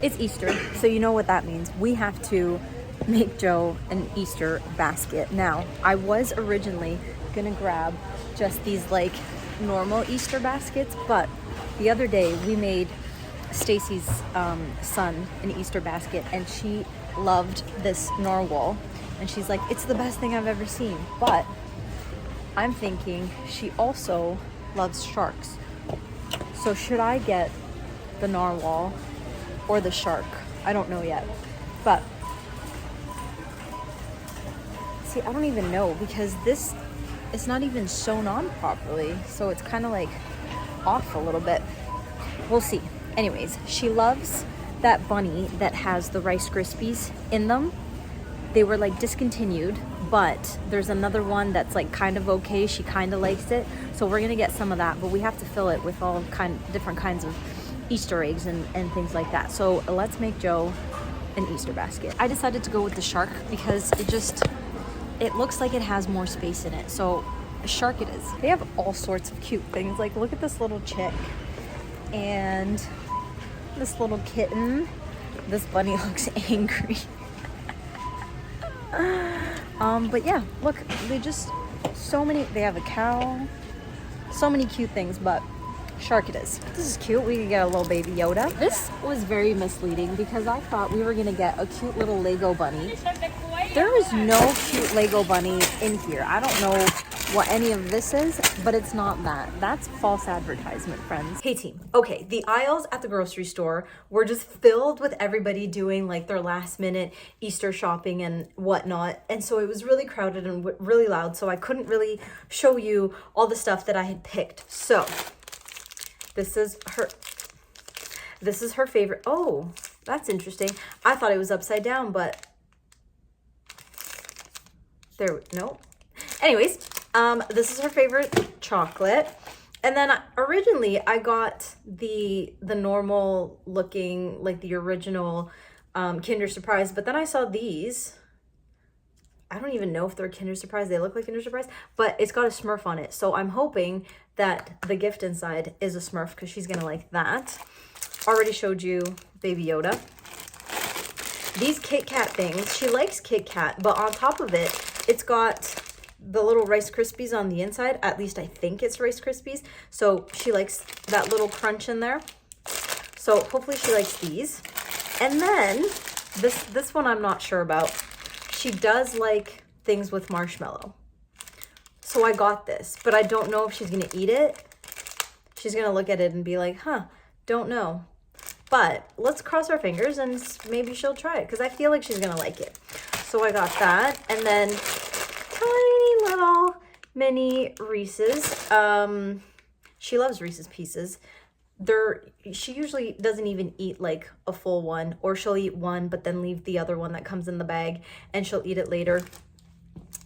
It's Easter, so you know what that means. We have to make Joe an Easter basket. Now, I was originally gonna grab just these like normal Easter baskets, but the other day we made Stacy's son an Easter basket, and she loved this narwhal, and she's like, it's the best thing I've ever seen. But I'm thinking she also loves sharks. So should I get the narwhal or the shark? I don't know yet. But see, I don't even know, because this is not even sewn on properly, so it's kind of like off a little bit. We'll see. Anyways, she loves that bunny that has the Rice Krispies in them. They were like discontinued, but there's another one that's like kind of okay. She kind of likes it, so we're gonna get some of that, but we have to fill it with all different kinds of Easter eggs and things like that. So let's make Joe an Easter basket. I decided to go with the shark because it looks like it has more space in it. So a shark it is. They have all sorts of cute things. Like, look at this little chick and this little kitten. This bunny looks angry. But yeah, look, they have a cow, so many cute things, but shark it is. This is cute. We can get a little baby Yoda. This was very misleading because I thought we were gonna get a cute little Lego bunny. There is no cute Lego bunny in here. I don't know what any of this is, but it's not that. That's false advertisement, friends. Hey team. Okay, the aisles at the grocery store were just filled with everybody doing like their last minute Easter shopping and whatnot. And so it was really crowded and really loud, so I couldn't really show you all the stuff that I had picked. So this is her favorite. Oh, that's interesting. I thought it was upside down, but no. Anyways, this is her favorite chocolate. And then originally I got the normal looking, like the original Kinder Surprise, but then I saw these. I don't even know if they're Kinder Surprise. They look like Kinder Surprise, but it's got a Smurf on it. So I'm hoping that the gift inside is a Smurf because she's gonna like that. Already showed you Baby Yoda. These Kit Kat things, she likes Kit Kat, but on top of it, it's got the little Rice Krispies on the inside. At least I think it's Rice Krispies. So she likes that little crunch in there. So hopefully she likes these. And then this one I'm not sure about. She does like things with marshmallow. So I got this, but I don't know if she's gonna eat it. She's gonna look at it and be like, huh, don't know. But let's cross our fingers and maybe she'll try it because I feel like she's gonna like it. So I got that, and then tiny little mini Reese's. She loves Reese's Pieces. She usually doesn't even eat like a full one, or she'll eat one but then leave the other one that comes in the bag and she'll eat it later.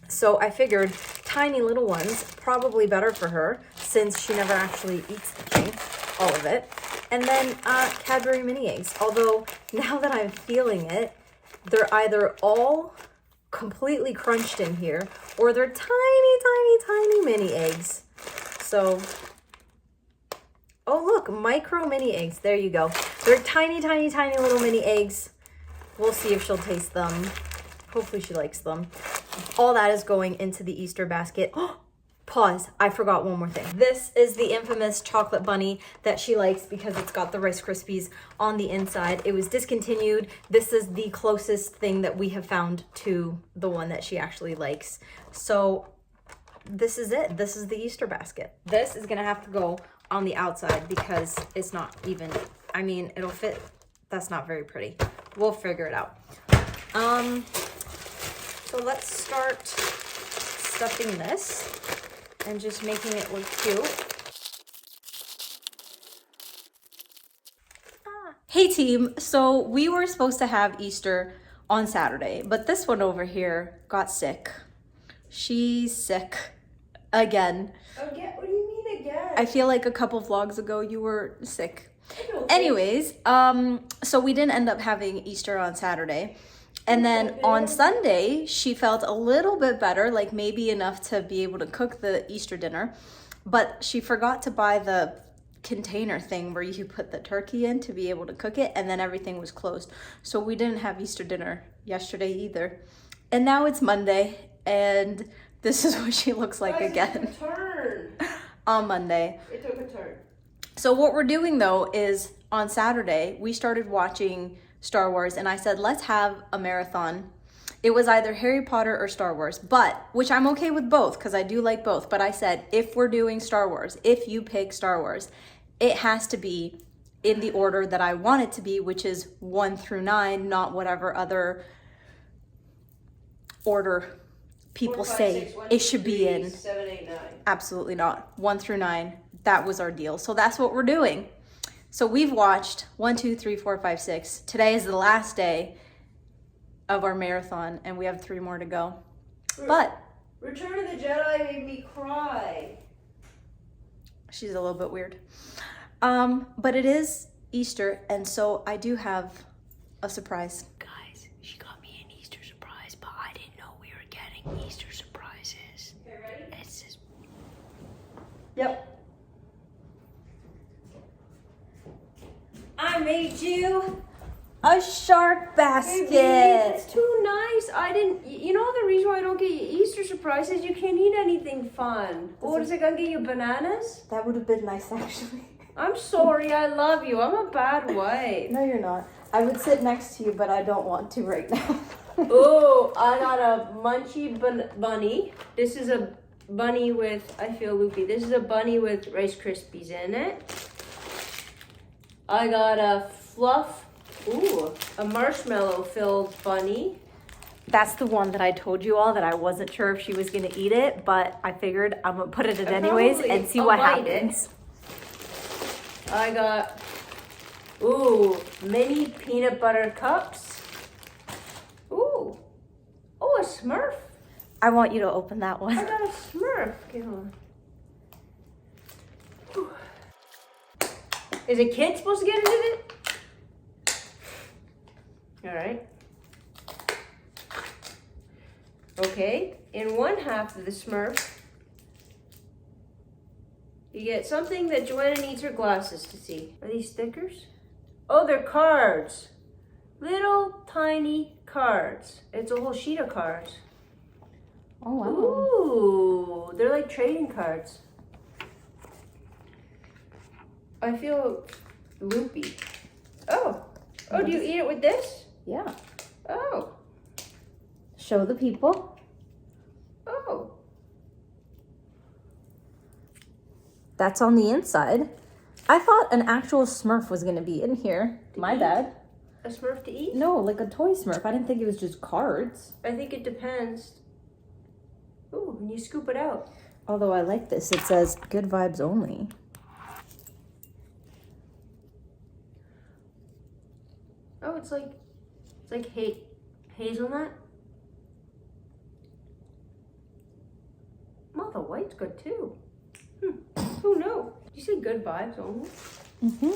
So I figured tiny little ones, probably better for her since she never actually eats the thing, all of it. And then Cadbury mini eggs. Although now that I'm feeling it, they're either all completely crunched in here or they're tiny mini eggs. So, oh look, micro mini eggs. There you go. They're tiny little mini eggs. We'll see if she'll taste them. Hopefully she likes them. All that is going into the Easter basket. Pause, I forgot one more thing. This is the infamous chocolate bunny that she likes because it's got the Rice Krispies on the inside. It was discontinued. This is the closest thing that we have found to the one that she actually likes. So this is it. This is the Easter basket. This is gonna have to go on the outside because it's not even, I mean, it'll fit. That's not very pretty. We'll figure it out. So let's start stuffing this and just making it look cute. Hey team, so we were supposed to have Easter on Saturday, but this one over here got sick. She's sick again. Again? What do you mean again? I feel like a couple vlogs ago you were sick. Anyways, so we didn't end up having Easter on Saturday. And then on Sunday, she felt a little bit better, like maybe enough to be able to cook the Easter dinner, but she forgot to buy the container thing where you put the turkey in to be able to cook it, and then everything was closed. So we didn't have Easter dinner yesterday either. And now it's Monday, and this is what she looks like again. It took a turn. On Monday. It took a turn. So what we're doing though is on Saturday, we started watching Star Wars, and I said, let's have a marathon. It was either Harry Potter or Star Wars, which I'm okay with both because I do like both. But I said, if we're doing Star Wars, if you pick Star Wars, it has to be in the order that I want it to be, which is 1 through 9, not whatever other order people 4, 5, say 6, 1, it 2, should 3, be in. 7, 8, 9. Absolutely not. 1 through 9. That was our deal. So that's what we're doing. So we've watched 1, 2, 3, 4, 5, 6. Today is the last day of our marathon, and we have 3 more to go. But Return of the Jedi made me cry. she's a little bit weird. But it is Easter, and so I do have a surprise. Guys, she got me an Easter surprise, but I didn't know we were getting Easter surprises. Okay, ready? It's just Yep. I made you. A shark basket. It's too nice. I didn't. You know the reason why I don't get you Easter surprises? You can't eat anything fun. What is it gonna get you? Bananas? That would have been nice, actually. I'm sorry. I love you. I'm a bad wife. No, you're not. I would sit next to you, but I don't want to right now. Oh, I got a munchy bunny. This is a bunny with. I feel loopy. This is a bunny with Rice Krispies in it. I got a fluff. Ooh, a marshmallow filled bunny. That's the one that I told you all that I wasn't sure if she was going to eat it, but I figured I'm going to put it in anyways Probably and see I'll what bite happens. I got, ooh, mini peanut butter cups. Ooh, oh, a Smurf. I want you to open that I one. got a Smurf. Okay, hold on. Ooh. Is a kid supposed to get into it? All right. Okay, in one half of the Smurf, you get something that Joanna needs her glasses to see. Are these stickers? Oh, they're cards. Little tiny cards. It's a whole sheet of cards. Oh, wow. Ooh, they're like trading cards. I feel loopy. Oh, do you eat it with this? Yeah. Oh, Show the people. oh. That's on the inside. I thought an actual Smurf was going to be in here. My eat? bad. A Smurf to eat? No, like a toy Smurf. I didn't think it was just cards. I think it depends. Ooh, when you scoop it out. Although I like this. It says good vibes only. Oh, it's like hazelnut. Oh, the white's good too. Who knew? Did you say good vibes only? Mm-hmm.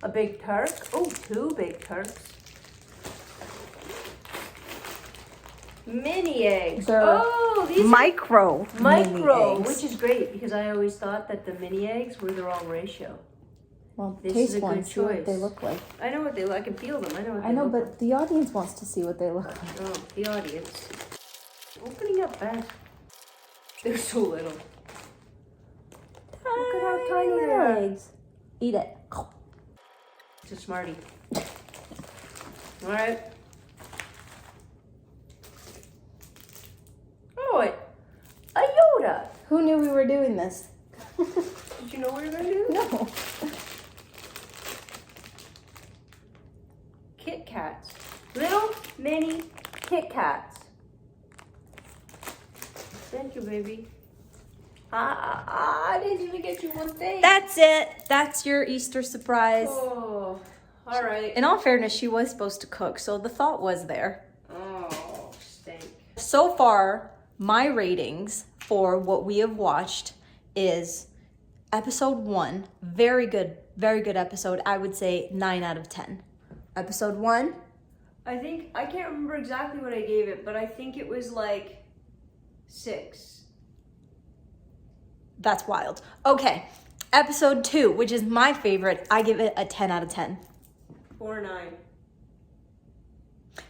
A big Turk. Oh, 2 big Turks. Mini eggs. They're Oh, these Micro. are micro, mini eggs. which is great because I always thought that the mini eggs were the wrong ratio. Well, This taste is a one. good See what they choice. look like. I know what they look. I can feel them. I know what they I know, look but the audience wants to see what they look like. like. Oh, the audience. Opening up fast. They're so little. Look at how tiny they little are. eggs. Eat it. It's a Smartie. All right. Oh, a Yoda. Who knew we were doing this? Did you know we were going to do this? No. Kit Kats. Little mini Kit Kats. Thank you, baby. I didn't even get you one thing. That's it. That's your Easter surprise. Oh, all right. In all fairness, she was supposed to cook, so the thought was there. Oh, stink. So far, my ratings for what we have watched is episode 1, very good episode. I would say 9 out of 10. Episode 1, I can't remember exactly what I gave it, but I think it was like 6. that's wild. Okay, Episode 2, which is my favorite, I give it a 10 out of 10. 4 or 9.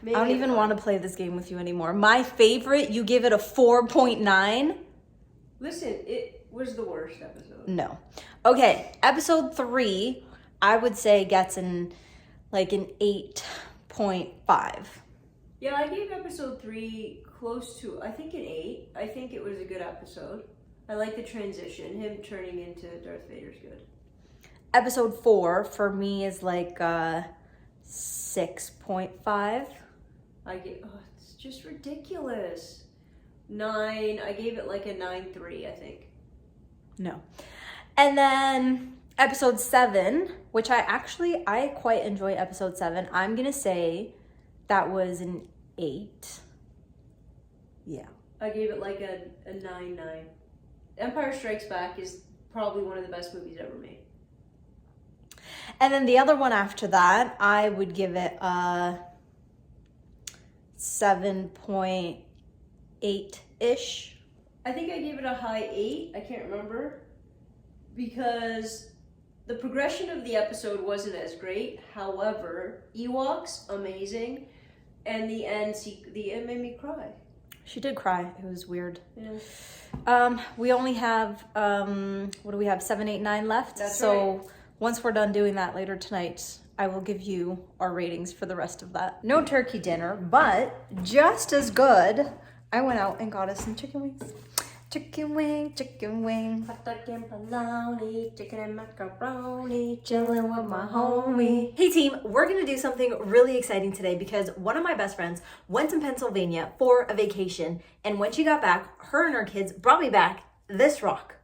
I don't even want to play this game with you anymore. My favorite, you give it a 4.9. Listen, it was the worst episode. No. Okay, episode 3, I would say gets an 8.5. Yeah, I gave episode 3 close to, I think an 8. I think it was a good episode. I like the transition. Him turning into Darth Vader's good. Episode 4 for me is like 6.5. It's just ridiculous. 9, I gave it like a 9.3, I think. No. And then episode 7, which I quite enjoy episode 7. I'm going to say that was an 8. Yeah. I gave it like a 9.9. Empire Strikes Back is probably one of the best movies ever made. And then the other one after that, I would give it a 7.8-ish. I think I gave it a high 8. I can't remember. Because the progression of the episode wasn't as great. However, Ewoks, amazing. And the end made me cry. She did cry. It was weird. Yeah. We only have, what do we have, 7, 8, 9 left? That's so right. Once we're done doing that later tonight, I will give you our ratings for the rest of that. No turkey dinner, but just as good, I went out and got us some chicken wings. Chicken wing, chicken wing. Hot dog and bologna, chicken and macaroni, chilling with my homie. Hey team, we're gonna do something really exciting today because one of my best friends went to Pennsylvania for a vacation, and when she got back, her and her kids brought me back this rock.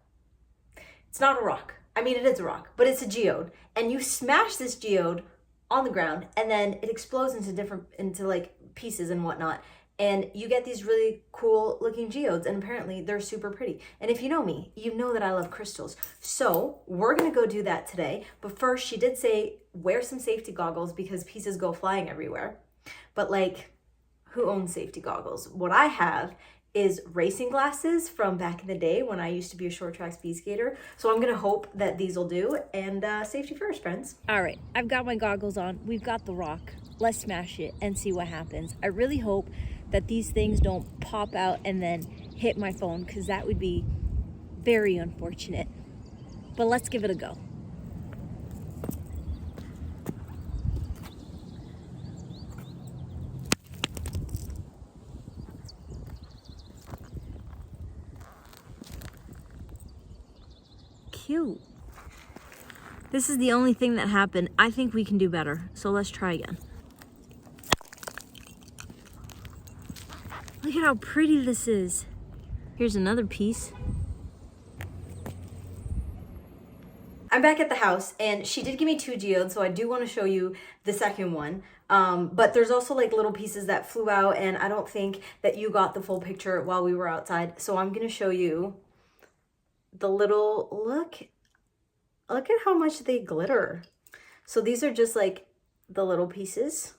It's not a rock. I mean, it is a rock, but it's a geode. And you smash this geode on the ground, and then it explodes into like pieces and whatnot. And you get these really cool looking geodes, and apparently they're super pretty. And if you know me, you know that I love crystals. So we're gonna go do that today. But first, she did say, wear some safety goggles because pieces go flying everywhere. But like, who owns safety goggles? What I have is racing glasses from back in the day when I used to be a short track speed skater. So I'm gonna hope that these will do. And safety first, friends. All right, I've got my goggles on. We've got the rock. Let's smash it and see what happens. I really hope that these things don't pop out and then hit my phone, because that would be very unfortunate. But let's give it a go. Cute. This is the only thing that happened. I think we can do better, so let's try again. Look at how pretty this is. Here's another piece. I'm back at the house, and she did give me 2 geodes, so I do want to show you the second one. But there's also like little pieces that flew out, and I don't think that you got the full picture while we were outside. So I'm going to show you the little, look at how much they glitter. So these are just like the little pieces.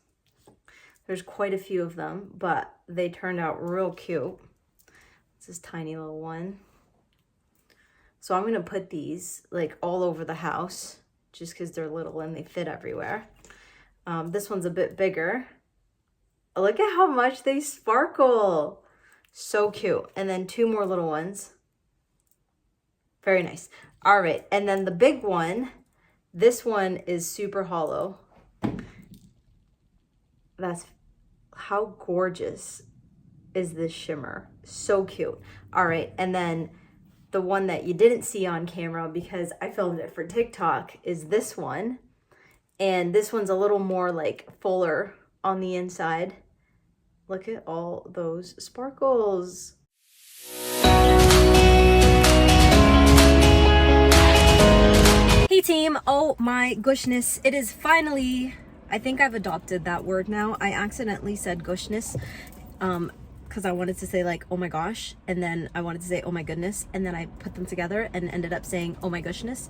There's quite a few of them, but they turned out real cute. It's this tiny little one. So I'm gonna put these like all over the house just because they're little and they fit everywhere. This one's a bit bigger. Look at how much they sparkle. So cute. And then 2 more little ones. Very nice. All right, and then the big one, this one is super hollow. That's how gorgeous is this shimmer. So cute. All right, and then the one that you didn't see on camera because I filmed it for TikTok is this one. And this one's a little more like fuller on the inside. Look at all those sparkles. Hey team, oh my goodness, it is finally, I think I've adopted that word now. I accidentally said gushness because I wanted to say like, oh my gosh, and then I wanted to say, oh my goodness, and then I put them together and ended up saying, oh my gushness,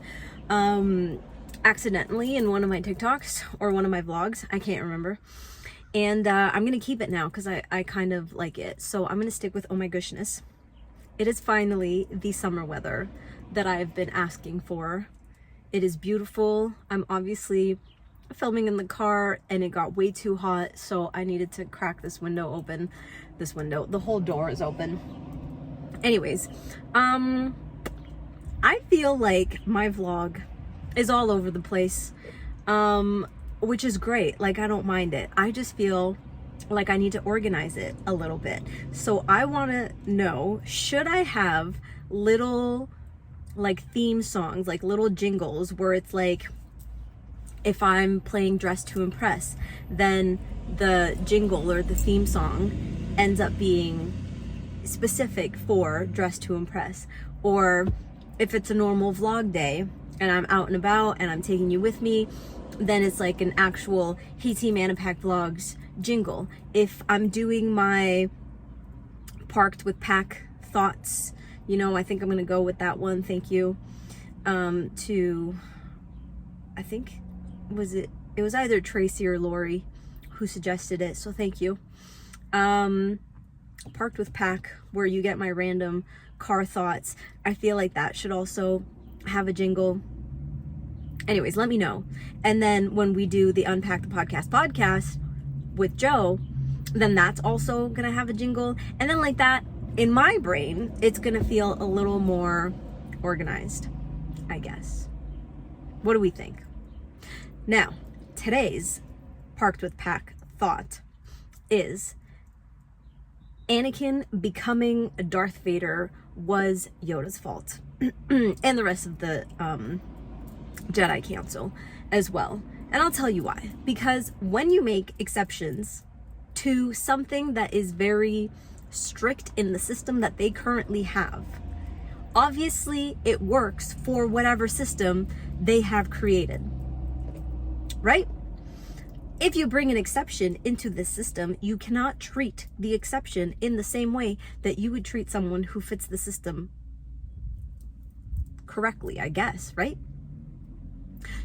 accidentally in one of my TikToks or one of my vlogs, I can't remember. And I'm gonna keep it now because I kind of like it. So I'm gonna stick with oh my gushness. It is finally the summer weather that I've been asking for It is beautiful. I'm obviously filming in the car and it got way too hot, so I needed to crack this window open. This window, the whole door is open. Anyways, I feel like my vlog is all over the place, which is great. Like, I don't mind it. I just feel like I need to organize it a little bit. So I want to know, should I have little like theme songs, like little jingles where it's like, if I'm playing Dress to Impress, then the jingle or the theme song ends up being specific for Dress to Impress? Or if it's a normal vlog day and I'm out and about and I'm taking you with me, then it's like an actual Hey Team AnaPac Vlogs jingle. If I'm doing my Parked with Pac thoughts, you know, I think I'm gonna go with that one, thank you, to, I think, it was either Tracy or Lori who suggested it, so thank you. Parked with Pac, where you get my random car thoughts. I feel like that should also have a jingle. Anyways, let me know. And then when we do the Unpack the podcast with Joe, then that's also gonna have a jingle. And then like that, in my brain, it's gonna feel a little more organized, I guess. What do we think? Now, today's Parked with Pac thought is Anakin becoming Darth Vader was Yoda's fault. And the rest of the Jedi Council as well. And I'll tell you why. Because when you make exceptions to something that is very strict in the system that they currently have, obviously it works for whatever system they have created, right? If you bring an exception into this system, you cannot treat the exception in the same way that you would treat someone who fits the system correctly, I guess, right?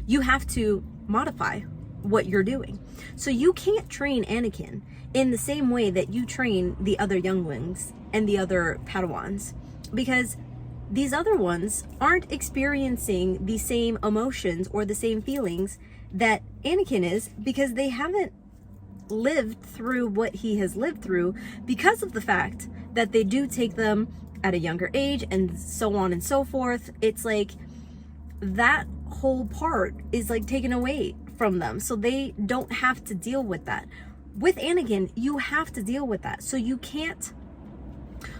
You have to modify what you're doing. So you can't train Anakin in the same way that you train the other younglings and the other Padawans, because these other ones aren't experiencing the same emotions or the same feelings that Anakin is, because they haven't lived through what he has lived through, because of the fact that they do take them at a younger age and so on and so forth. It's like that whole part is like taken away from them, so they don't have to deal with that. With Anakin, you have to deal with that. So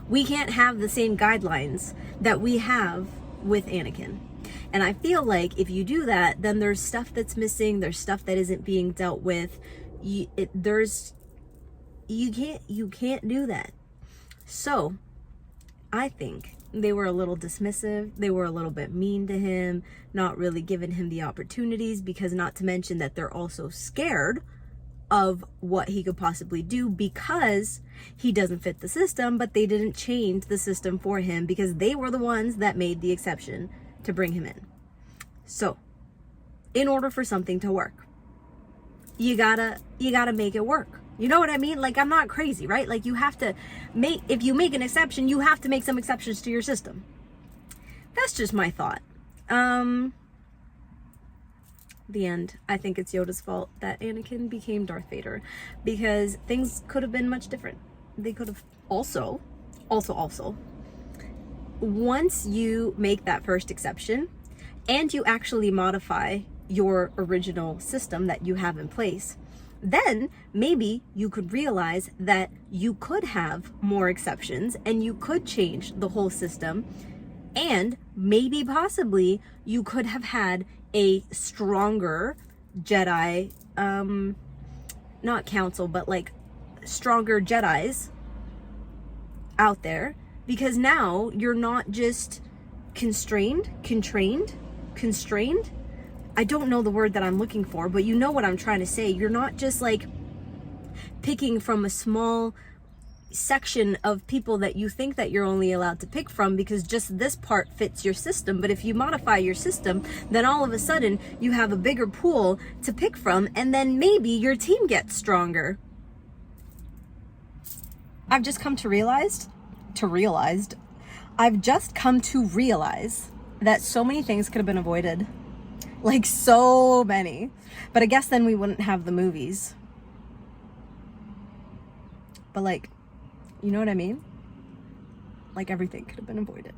we can't have the same guidelines that we have with Anakin. And I feel like if you do that, then there's stuff that's missing, there's stuff that isn't being dealt with. You can't do that. So I think they were a little dismissive. They were a little bit mean to him, not really giving him the opportunities, because not to mention that they're also scared of what he could possibly do because he doesn't fit the system, but they didn't change the system for him because they were the ones that made the exception to bring him in. So in order for something to work, you gotta make it work. You know what I mean? Like, I'm not crazy, right? Like, you have to make, if you make an exception, you have to make some exceptions to your system. That's just my thought. The end. I think it's Yoda's fault that Anakin became Darth Vader, because things could have been much different. They could have also, once you make that first exception and you actually modify your original system that you have in place, then maybe you could realize that you could have more exceptions and you could change the whole system, and maybe possibly you could have had a stronger Jedi, not council, but like stronger Jedis out there, because now you're not just constrained. I don't know the word that I'm looking for, but you know what I'm trying to say. You're not just like picking from a small section of people that you think that you're only allowed to pick from because just this part fits your system. But if you modify your system, then all of a sudden you have a bigger pool to pick from, and then maybe your team gets stronger. I've just come to realize that so many things could have been avoided Like, so many. But I guess then we wouldn't have the movies. But like, you know what I mean? Like, everything could have been avoided.